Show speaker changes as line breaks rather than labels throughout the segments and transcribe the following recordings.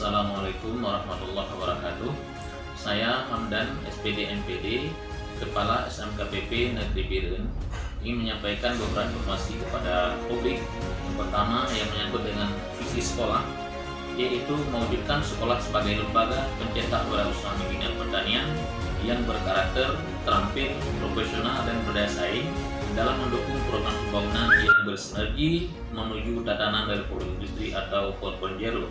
Assalamualaikum warahmatullahi wabarakatuh. Saya Hamdan, SPD MPD, Kepala SMKPP Negeri Biren, ingin menyampaikan beberapa informasi kepada publik. Yang pertama yang menyangkut dengan visi sekolah, yaitu mewujudkan sekolah sebagai lembaga pencetak wirausaha bidang pertanian yang berkarakter, terampil, profesional, dan berdaya saing dalam mendukung program pembangunan yang bersinergi menuju tatanan dari 4.0 industri atau 4.0.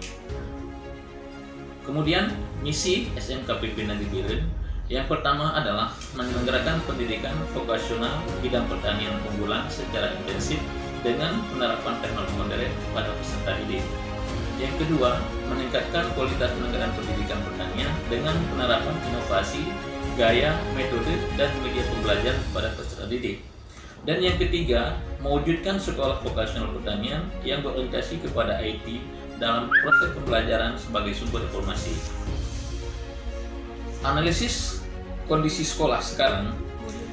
Kemudian misi SMKPP Negeri Biren yang pertama adalah menyelenggarakan pendidikan vokasional bidang pertanian unggulan secara intensif dengan penerapan teknologi modern pada peserta didik. Yang kedua, meningkatkan kualitas penyelenggaraan pendidikan pertanian dengan penerapan inovasi, gaya, metode, dan media pembelajaran pada peserta didik. Dan yang ketiga, mewujudkan sekolah vokasional pertanian yang berorientasi kepada IT dalam proses pembelajaran sebagai sumber informasi. Analisis kondisi sekolah sekarang,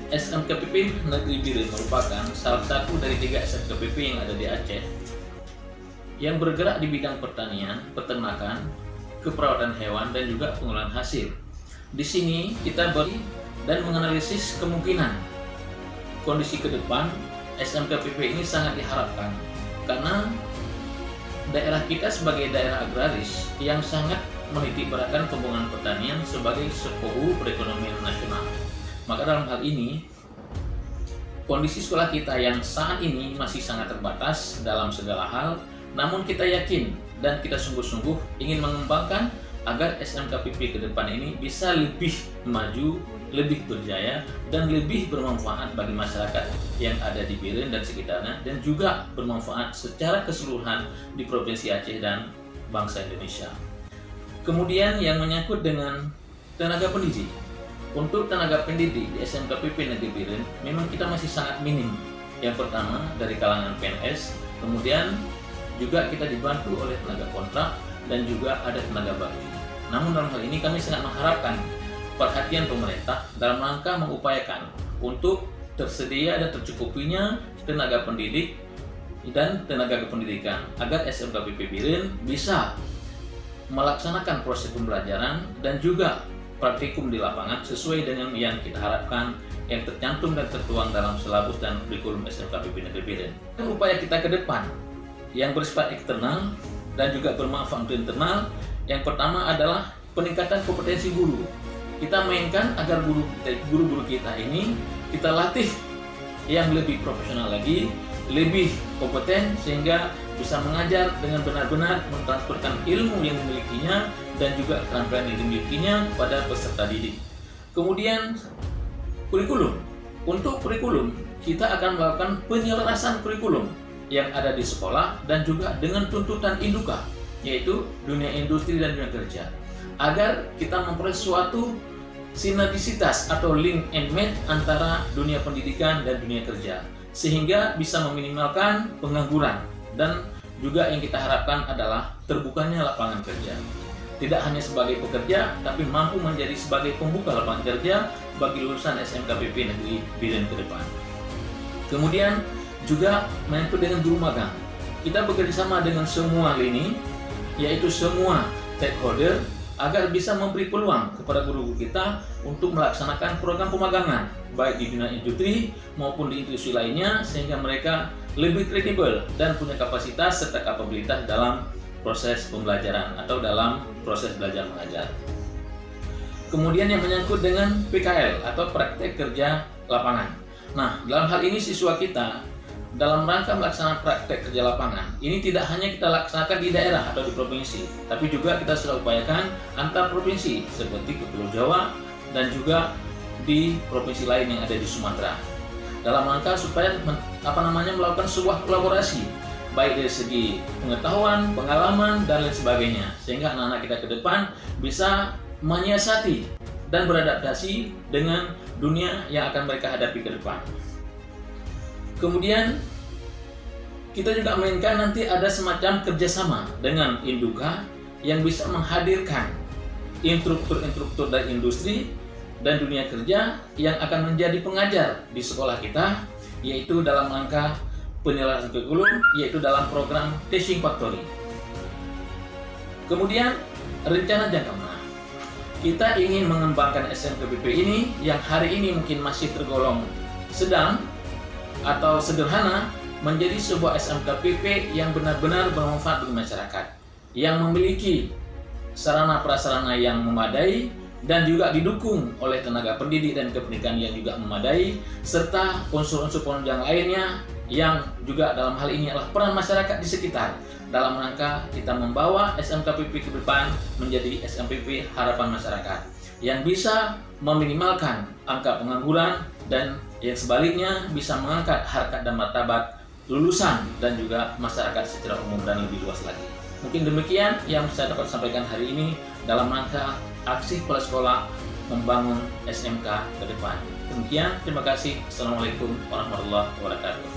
SMKPP Negeri Biren merupakan salah satu dari 3 SMKPP yang ada di Aceh yang bergerak di bidang pertanian, peternakan, keperawatan hewan, dan juga pengolahan hasil. Di sini kita beri dan menganalisis kemungkinan kondisi ke depan SMKPP ini sangat diharapkan karena daerah kita sebagai daerah agraris yang sangat menitik beratkan pembangunan pertanian sebagai sepuhu perekonomian nasional. Maka dalam hal ini, kondisi sekolah kita yang saat ini masih sangat terbatas dalam segala hal, namun kita yakin dan kita sungguh-sungguh ingin mengembangkan agar SMKPP ke depan ini bisa lebih maju, lebih berjaya, dan lebih bermanfaat bagi masyarakat yang ada di Biren dan sekitarnya, dan juga bermanfaat secara keseluruhan di Provinsi Aceh dan bangsa Indonesia. Kemudian yang menyangkut dengan tenaga pendidik. Untuk tenaga pendidik di SMKPP Negeri Biren memang kita masih sangat minim. Yang pertama dari kalangan PNS, kemudian juga kita dibantu oleh tenaga kontrak dan juga ada tenaga bakti. Namun dalam hal ini kami sangat mengharapkan perhatian pemerintah dalam rangka mengupayakan untuk tersedia dan tercukupinya tenaga pendidik dan tenaga kependidikan agar SMKPP Biren bisa melaksanakan proses pembelajaran dan juga praktikum di lapangan sesuai dengan yang kita harapkan yang tercantum dan tertuang dalam silabus dan kurikulum SMKPP Negeri Biren. Dan upaya kita ke depan yang bersifat eksternal dan juga bermanfaat untuk internal, yang pertama adalah peningkatan kompetensi guru. Kita mainkan agar guru-guru kita ini kita latih yang lebih profesional lagi, lebih kompeten sehingga bisa mengajar dengan benar-benar mentransferkan ilmu yang dimilikinya dan juga keterampilan yang dimilikinya pada peserta didik. Kemudian kurikulum. Untuk kurikulum, kita akan melakukan penyelarasan kurikulum yang ada di sekolah dan juga dengan tuntutan induka, yaitu dunia industri dan dunia kerja, agar kita memperoleh suatu sinergisitas atau link and match antara dunia pendidikan dan dunia kerja, sehingga bisa meminimalkan pengangguran dan juga yang kita harapkan adalah terbukanya lapangan kerja. Tidak hanya sebagai pekerja, tapi mampu menjadi sebagai pembuka lapangan kerja bagi lulusan SMKPP Negeri Biren ke depan. Kemudian juga menyangkut dengan guru magang. Kita bekerjasama dengan semua lini, yaitu semua stakeholder, agar bisa memberi peluang kepada guru-guru kita untuk melaksanakan program pemagangan baik di dunia industri maupun di industri lainnya, sehingga mereka lebih kredibel dan punya kapasitas serta kapabilitas dalam proses pembelajaran atau dalam proses belajar mengajar. Kemudian yang menyangkut dengan PKL atau praktek kerja lapangan. Nah, dalam hal ini siswa kita dalam rangka melaksanakan praktek kerja lapangan ini tidak hanya kita laksanakan di daerah atau di provinsi, tapi juga kita sudah upayakan antar provinsi seperti ke Pulau Jawa dan juga di provinsi lain yang ada di Sumatera, dalam rangka supaya melakukan sebuah kolaborasi baik dari segi pengetahuan, pengalaman, dan lain sebagainya, sehingga anak-anak kita ke depan bisa menyiasati dan beradaptasi dengan dunia yang akan mereka hadapi ke depan. Kemudian kita juga mainkan nanti ada semacam kerjasama dengan Induka yang bisa menghadirkan instruktur-instruktur dari industri dan dunia kerja yang akan menjadi pengajar di sekolah kita, yaitu dalam rangka penyelarasan kurikulum, yaitu dalam program Teaching Factory. Kemudian rencana jangka menengah. Kita ingin mengembangkan SMKPP ini yang hari ini mungkin masih tergolong sedang atau sederhana menjadi sebuah SMKPP yang benar-benar bermanfaat bagi masyarakat, yang memiliki sarana prasarana yang memadai dan juga didukung oleh tenaga pendidik dan kependidikan yang juga memadai, serta unsur-unsur penunjang lainnya yang juga dalam hal ini adalah peran masyarakat di sekitar dalam rangka kita membawa SMKPP ke depan menjadi SMKPP harapan masyarakat yang bisa meminimalkan angka pengangguran dan yang sebaliknya bisa mengangkat harkat dan martabat lulusan dan juga masyarakat secara umum dan lebih luas lagi. Mungkin demikian yang saya dapat sampaikan hari ini dalam rangka aksi kepala sekolah membangun SMK ke depan. Demikian, terima kasih. Assalamualaikum warahmatullahi wabarakatuh.